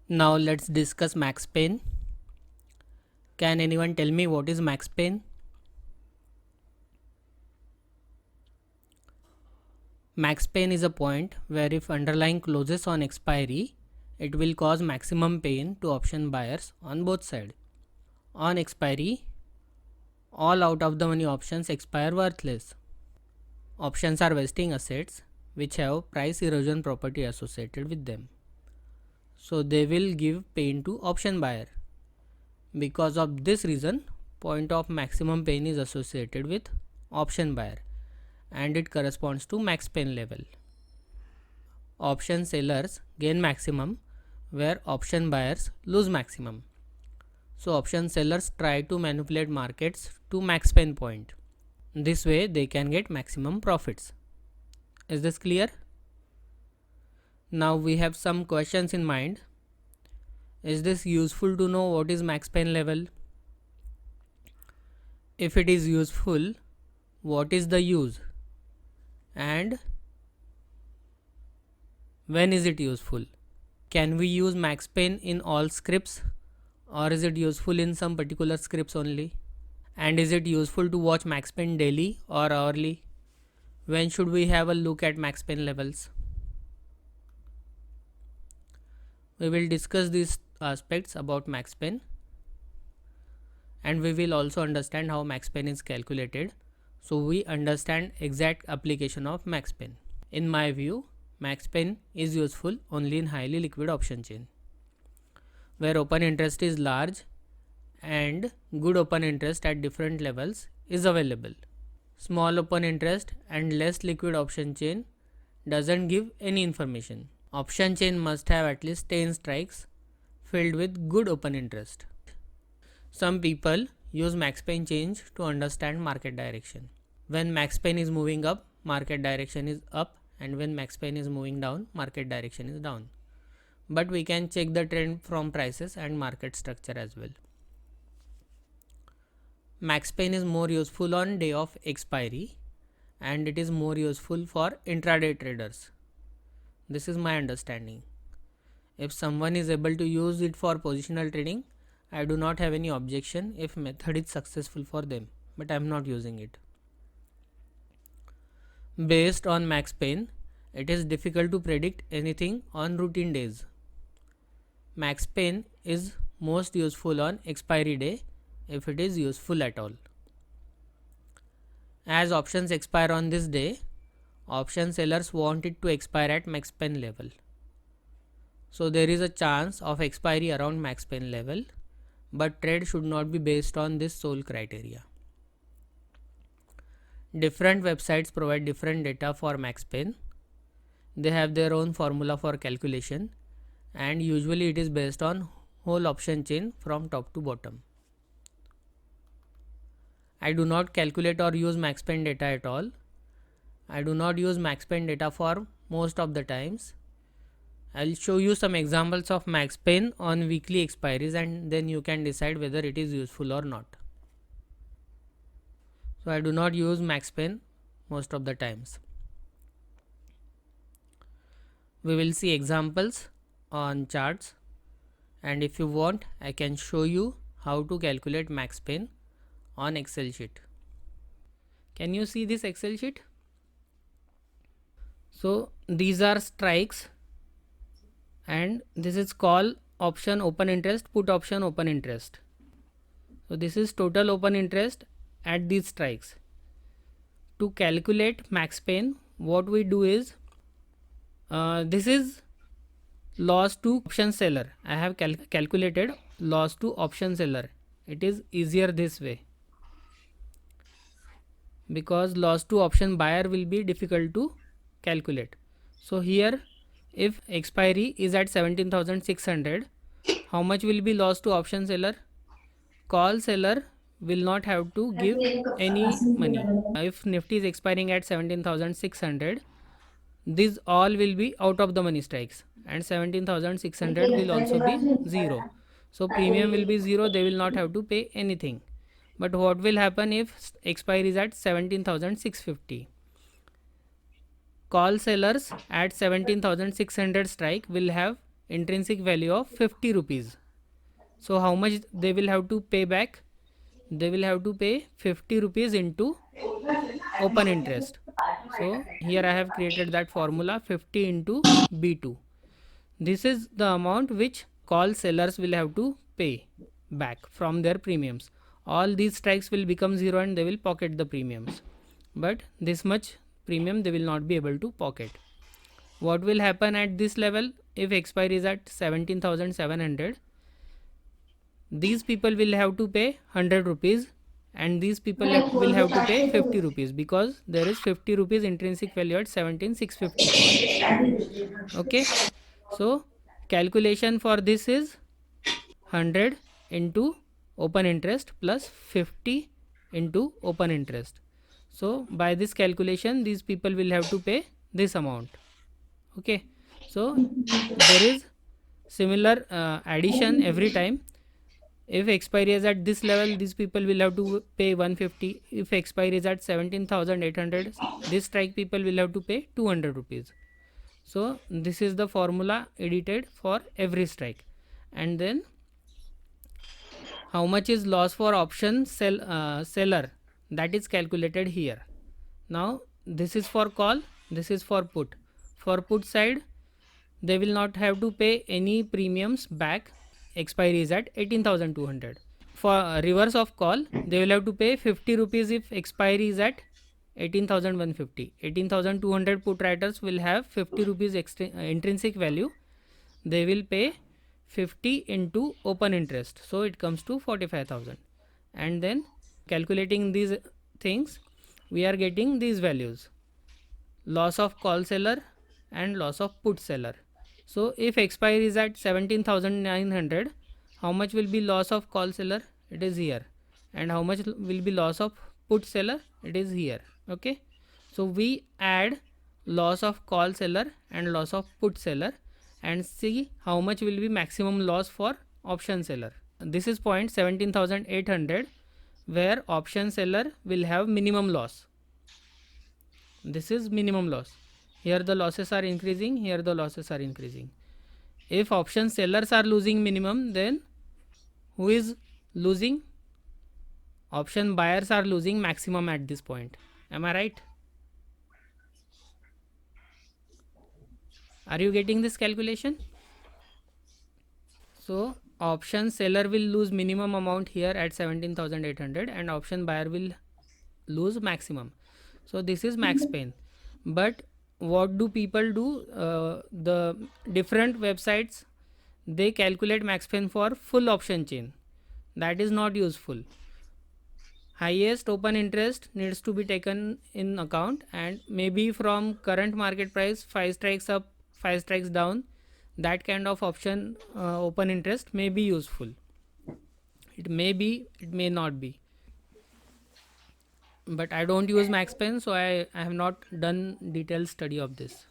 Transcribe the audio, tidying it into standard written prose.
Now let's discuss max pain. Can anyone tell me what is max pain? Max pain is a point where if underlying closes on expiry, it will cause maximum pain to option buyers on both sides. On expiry, all out of the money options expire worthless. Options are vesting assets which have price erosion property associated with them. So they will give pain to option buyer. Because of this reason, point of maximum pain is associated with option buyer and it corresponds to max pain level. Option sellers gain maximum where option buyers lose maximum. So option sellers try to manipulate markets to max pain point. This way they can get maximum profits. Is this clear? Now we have some questions in mind. Is this useful to know what is max pain level? If it is useful, what is the use? And when is it useful? Can we use max pain in all scripts or is it useful in some particular scripts only? And is it useful to watch max pain daily or hourly? When should we have a look at max pain levels? We will discuss these aspects about max pain and we will also understand how max pain is calculated, so we understand exact application of max pain. In my view, max pain is useful only in highly liquid option chain where open interest is large and good open interest at different levels is available. Small open interest and less liquid option chain doesn't give any information. Option chain must have at least 10 strikes filled with good open interest. Some people use max pain change to understand market direction. When max pain is moving up, market direction is up, and when max pain is moving down, market direction is down. But we can check the trend from prices and market structure as well. Max pain is more useful on day of expiry and it is more useful for intraday traders. This is my understanding. If someone is able to use it for positional trading, I do not have any objection if method is successful for them, but I am not using it. Based on max pain, it is difficult to predict anything on routine days. Max pain is most useful on expiry day if it is useful at all. As options expire on this day, option sellers want it to expire at max pain level. So there is a chance of expiry around max pain level, but trade should not be based on this sole criteria. Different websites provide different data for max pain. They have their own formula for calculation and usually it is based on whole option chain from top to bottom. I do not calculate or use max pain data at all. I do not use max pain data for most of the times. I will show you some examples of max pain on weekly expiries and then you can decide whether it is useful or not. So I do not use max pain most of the times. We will see examples on charts and if you want I can show you how to calculate max pain on Excel sheet. Can you see this Excel sheet? So these are strikes and this is call option open interest, put option open interest. So this is total open interest at these strikes. To calculate max pain, what we do is this is loss to option seller. I have calculated loss to option seller. It is easier this way because loss to option buyer will be difficult to calculate. So here if expiry is at 17,600, how much will be loss to option seller? Call seller will not have to give any money. If Nifty is expiring at 17,600, these all will be out of the money strikes and 17,600 will also be 0. So premium will be 0, they will not have to pay anything. But what will happen if expiry is at 17,650? Call sellers at 17,600 strike will have intrinsic value of 50 rupees. So how much they will have to pay back? They will have to pay 50 rupees into open interest. So here I have created that formula, 50 into B2. This is the amount which call sellers will have to pay back from their premiums. All these strikes will become zero and they will pocket the premiums, but this much premium they will not be able to pocket. What will happen at this level? If expiry is at 17,700, these people will have to pay 100 rupees and these people will have to pay 50 rupees, because there is 50 rupees intrinsic value at 17,650. Okay, so calculation for this is 100 into open interest plus 50 into open interest. So by this calculation these people will have to pay this amount. Okay, so there is similar addition every time. If expiry is at this level, these people will have to pay 150. If expiry is at 17,800, this strike people will have to pay 200 rupees. So this is the formula edited for every strike. And then how much is loss for option seller, that is calculated here. Now this is for call, this is for put. For put side, they will not have to pay any premiums back. Expiry is at 18,200. For reverse of call, they will have to pay 50 rupees if expiry is at 18,150. 18,200 put writers will have 50 rupees intrinsic value. They will pay 50 into open interest, so it comes to 45,000. And then calculating these things, we are getting these values: loss of call seller and loss of put seller. So if expiry is at 17,900, how much will be loss of call seller? It is here. And how much will be loss of put seller? It is here. Okay, so we add loss of call seller and loss of put seller and see how much will be maximum loss for option seller. This is point 17,800, where option seller will have minimum loss. This is minimum loss. Here the losses are increasing, here the losses are increasing. If option sellers are losing minimum, then who is losing? Option buyers are losing maximum at this point. Am I right? Are you getting this calculation? So option seller will lose minimum amount here at 17,800 and option buyer will lose maximum. So this is max pain. But what do people do? The different websites, they calculate max pain for full option chain. That is not useful. Highest open interest needs to be taken in account, and maybe from current market price 5 strikes up, 5 strikes down, that kind of option open interest may be useful. It may be, it may not be. But I don't use max pain, so I have not done detailed study of this.